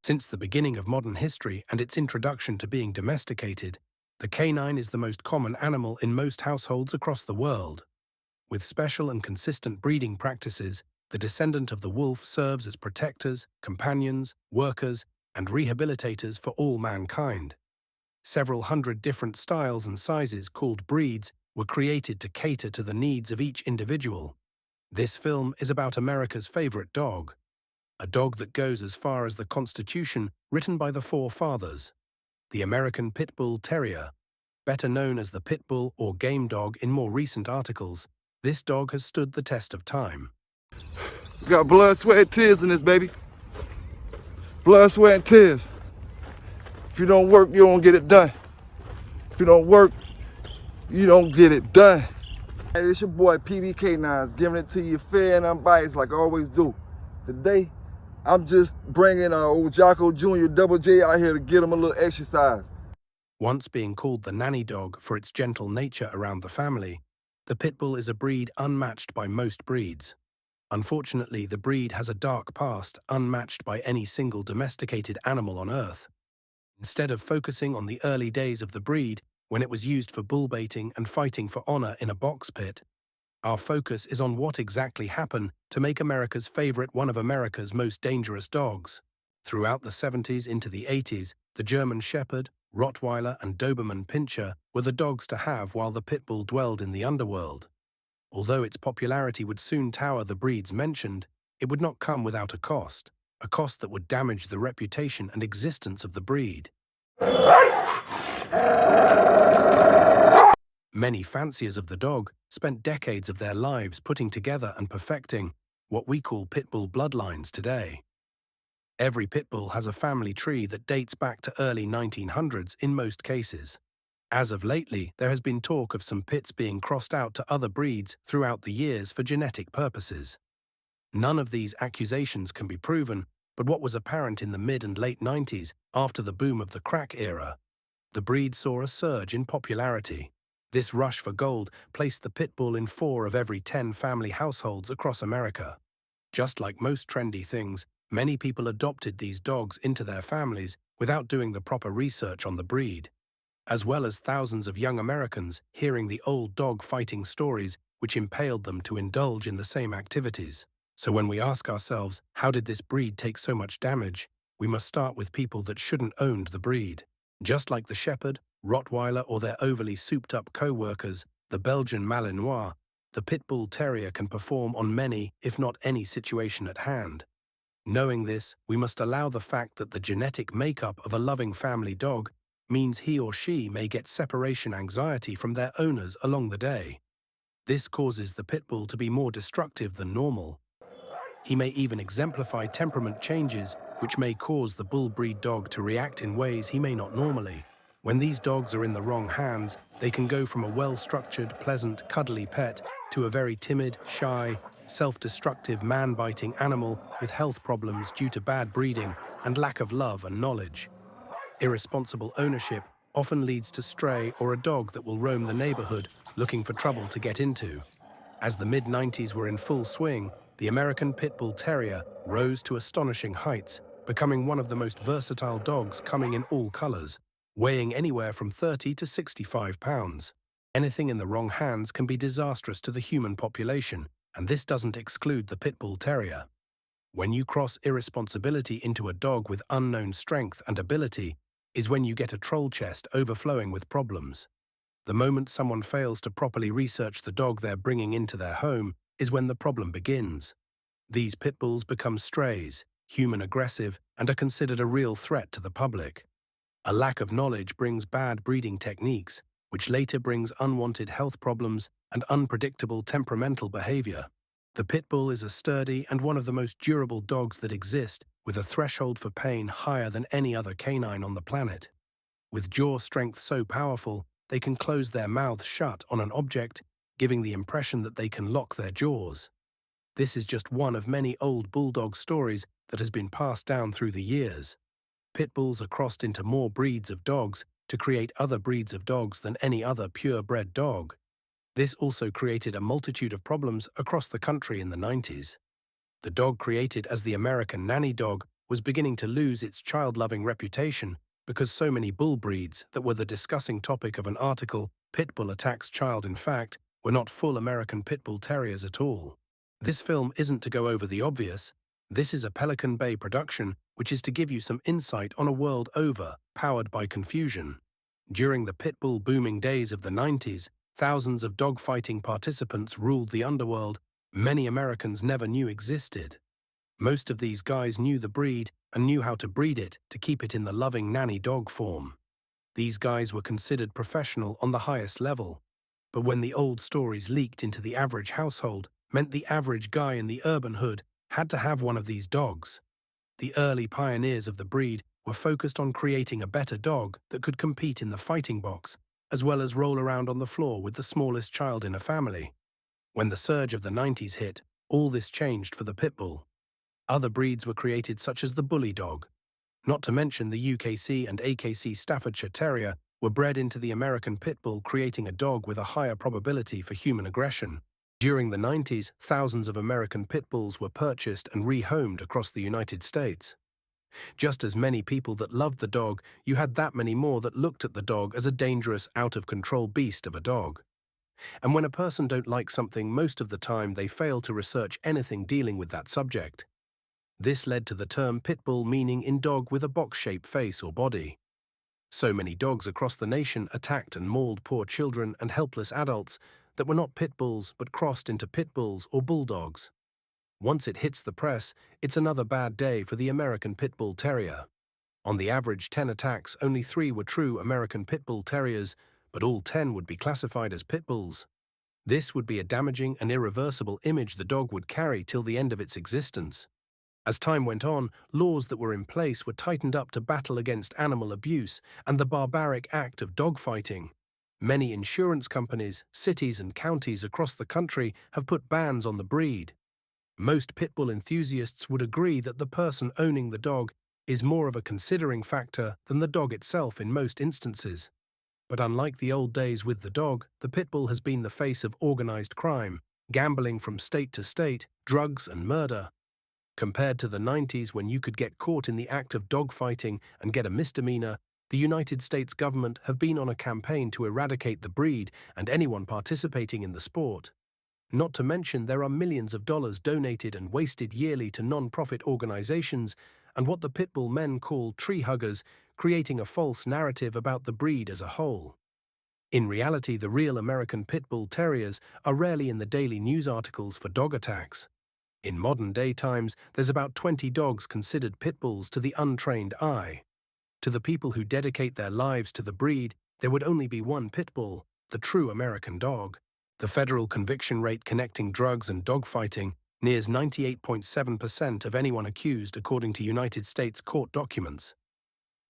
Since the beginning of modern history and its introduction to being domesticated, the canine is the most common animal in most households across the world. With special and consistent breeding practices, the descendant of the wolf serves as protectors, companions, workers, and rehabilitators for all mankind. Several hundred different styles and sizes called breeds were created to cater to the needs of each individual. This film is about America's favorite dog, a dog that goes as far as the Constitution written by the forefathers, the American Pitbull Terrier. Better known as the Pitbull or game dog in more recent articles, this dog has stood the test of time. We got blood, sweat, and tears in this, baby. Blood, sweat, and tears. If you don't work, you don't get it done. If you don't work, you don't get it done. Hey, it's your boy PB K9s, giving it to you fair and unbiased like I always do. Today, I'm just bringing old Jocko Jr. Double J out here to get him a little exercise. Once being called the nanny dog for its gentle nature around the family, the Pitbull is a breed unmatched by most breeds. Unfortunately, the breed has a dark past unmatched by any single domesticated animal on Earth. Instead of focusing on the early days of the breed, when it was used for bull baiting and fighting for honor in a box pit, our focus is on what exactly happened to make America's favorite one of America's most dangerous dogs. Throughout the 70s into the 80s, the German Shepherd, Rottweiler, and Doberman Pinscher were the dogs to have while the Pitbull dwelled in the underworld. Although its popularity would soon tower the breeds mentioned, it would not come without a cost that would damage the reputation and existence of the breed. Many fanciers of the dog spent decades of their lives putting together and perfecting what we call Pitbull bloodlines today. Every Pitbull has a family tree that dates back to early 1900s in most cases. As of lately, there has been talk of some pits being crossed out to other breeds throughout the years for genetic purposes. None of these accusations can be proven, but what was apparent in the mid and late 90s, after the boom of the crack era, the breed saw a surge in popularity. This rush for gold placed the Pitbull in 4 of every 10 family households across America. Just like most trendy things, many people adopted these dogs into their families without doing the proper research on the breed, as well as thousands of young Americans hearing the old dog fighting stories which impelled them to indulge in the same activities. So when we ask ourselves, how did this breed take so much damage, we must start with people that shouldn't owned the breed. Just like the Shepherd, Rottweiler, or their overly souped-up co-workers, the Belgian Malinois, the Pitbull Terrier can perform on many, if not any situation at hand. Knowing this, we must allow the fact that the genetic makeup of a loving family dog means he or she may get separation anxiety from their owners along the day. This causes the Pitbull to be more destructive than normal. He may even exemplify temperament changes which may cause the bull breed dog to react in ways he may not normally. When these dogs are in the wrong hands, they can go from a well-structured, pleasant, cuddly pet to a very timid, shy, self-destructive, man-biting animal with health problems due to bad breeding and lack of love and knowledge. Irresponsible ownership often leads to stray or a dog that will roam the neighborhood looking for trouble to get into. As the mid-90s were in full swing, the American Pitbull Terrier rose to astonishing heights, becoming one of the most versatile dogs, coming in all colors, weighing anywhere from 30 to 65 pounds. Anything in the wrong hands can be disastrous to the human population, and this doesn't exclude the Pitbull Terrier. When you cross irresponsibility into a dog with unknown strength and ability is when you get a troll chest overflowing with problems. The moment someone fails to properly research the dog they're bringing into their home is when the problem begins. These pit bulls become strays, human aggressive, and are considered a real threat to the public. A lack of knowledge brings bad breeding techniques, which later brings unwanted health problems and unpredictable temperamental behavior. The pit bull is a sturdy and one of the most durable dogs that exist, with a threshold for pain higher than any other canine on the planet. With jaw strength so powerful, they can close their mouths shut on an object, giving the impression that they can lock their jaws. This is just one of many old bulldog stories that has been passed down through the years. Pit bulls are crossed into more breeds of dogs to create other breeds of dogs than any other purebred dog. This also created a multitude of problems across the country in the 90s. The dog created as the American nanny dog was beginning to lose its child-loving reputation because so many bull breeds that were the discussing topic of an article, Pitbull Attacks Child, in fact, were not full American Pitbull Terriers at all. This film isn't to go over the obvious. This is a Pelican Bay production, which is to give you some insight on a world over, powered by confusion. During the Pitbull booming days of the 90s, thousands of dogfighting participants ruled the underworld many Americans never knew existed. Most of these guys knew the breed and knew how to breed it to keep it in the loving nanny dog form. These guys were considered professional on the highest level. But when the old stories leaked into the average household, meant the average guy in the urban hood had to have one of these dogs. The early pioneers of the breed were focused on creating a better dog that could compete in the fighting box, as well as roll around on the floor with the smallest child in a family. When the surge of the 90s hit, all this changed for the Pitbull. Other breeds were created, such as the Bully Dog. Not to mention the UKC and AKC Staffordshire Terrier were bred into the American Pitbull, creating a dog with a higher probability for human aggression. During the 90s, thousands of American Pitbulls were purchased and rehomed across the United States. Just as many people that loved the dog, you had that many more that looked at the dog as a dangerous, out-of-control beast of a dog. And when a person don't like something, most of the time they fail to research anything dealing with that subject. This led to the term pitbull, meaning in dog with a box-shaped face or body. So many dogs across the nation attacked and mauled poor children and helpless adults that were not pit bulls but crossed into pit bulls or bulldogs. Once it hits the press, it's another bad day for the American Pitbull Terrier. On the average 10 attacks, only 3 were true American Pitbull Terriers, but all 10 would be classified as pit bulls. This would be a damaging and irreversible image the dog would carry till the end of its existence. As time went on, laws that were in place were tightened up to battle against animal abuse and the barbaric act of dogfighting. Many insurance companies, cities and counties across the country have put bans on the breed. Most pitbull enthusiasts would agree that the person owning the dog is more of a considering factor than the dog itself in most instances. But unlike the old days with the dog, the pitbull has been the face of organized crime, gambling from state to state, drugs and murder. Compared to the 90s, when you could get caught in the act of dogfighting and get a misdemeanor, the United States government have been on a campaign to eradicate the breed and anyone participating in the sport. Not to mention there are millions of dollars donated and wasted yearly to non-profit organizations and what the pitbull men call tree huggers, creating a false narrative about the breed as a whole. In reality, the real American Pitbull Terriers are rarely in the daily news articles for dog attacks. In modern-day times, there's about 20 dogs considered pit bulls to the untrained eye. To the people who dedicate their lives to the breed, there would only be one pit bull, the true American dog. The federal conviction rate connecting drugs and dogfighting nears 98.7% of anyone accused, according to United States court documents.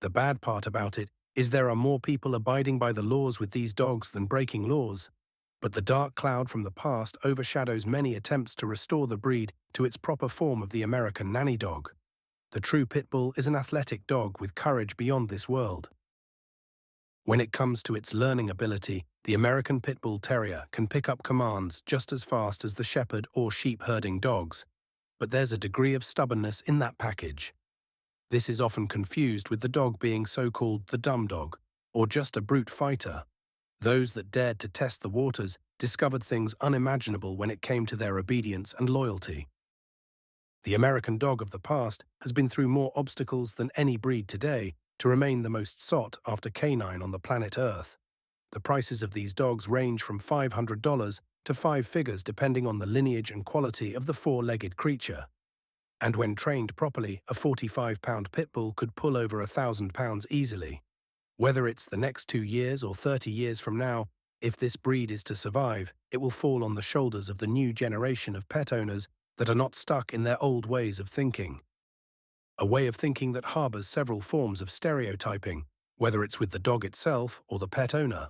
The bad part about it is there are more people abiding by the laws with these dogs than breaking laws. But the dark cloud from the past overshadows many attempts to restore the breed to its proper form of the American nanny dog. The true pit bull is an athletic dog with courage beyond this world. When it comes to its learning ability, the American Pitbull Terrier can pick up commands just as fast as the shepherd or sheep herding dogs, but there's a degree of stubbornness in that package. This is often confused with the dog being so-called the dumb dog, or just a brute fighter. Those that dared to test the waters discovered things unimaginable when it came to their obedience and loyalty. The American dog of the past has been through more obstacles than any breed today to remain the most sought after canine on the planet Earth. The prices of these dogs range from $500 to 5 figures depending on the lineage and quality of the 4-legged creature. And when trained properly, a 45-pound pit bull could pull over 1,000 pounds easily. Whether it's the next 2 years or 30 years from now, if this breed is to survive, it will fall on the shoulders of the new generation of pet owners that are not stuck in their old ways of thinking. A way of thinking that harbors several forms of stereotyping, whether it's with the dog itself or the pet owner.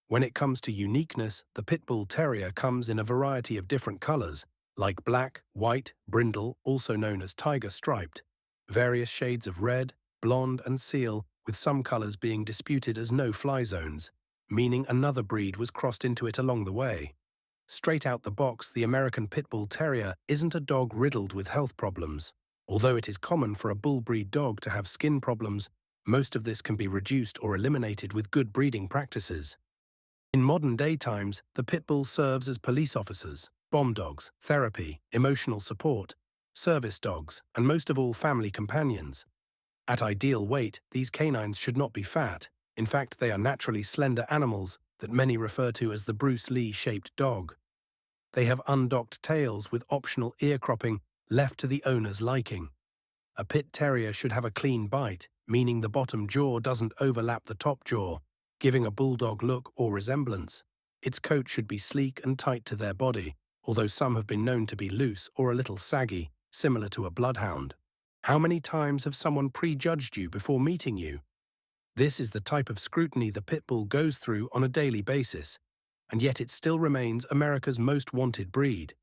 When it comes to uniqueness, the Pitbull Terrier comes in a variety of different colors, like black, white, brindle, also known as tiger striped, various shades of red, blonde, and seal, with some colors being disputed as no-fly zones, meaning another breed was crossed into it along the way. Straight out the box, the American Pitbull Terrier isn't a dog riddled with health problems. Although it is common for a bull breed dog to have skin problems, most of this can be reduced or eliminated with good breeding practices. In modern day times, the pit bull serves as police officers, bomb dogs, therapy, emotional support, service dogs, and most of all family companions. At ideal weight, these canines should not be fat. In fact, they are naturally slender animals that many refer to as the Bruce Lee-shaped dog. They have undocked tails with optional ear cropping left to the owner's liking. A pit terrier should have a clean bite, meaning the bottom jaw doesn't overlap the top jaw, giving a bulldog look or resemblance. Its coat should be sleek and tight to their body, although some have been known to be loose or a little saggy, similar to a bloodhound. How many times have someone prejudged you before meeting you? This is the type of scrutiny the pit bull goes through on a daily basis, and yet it still remains America's most wanted breed.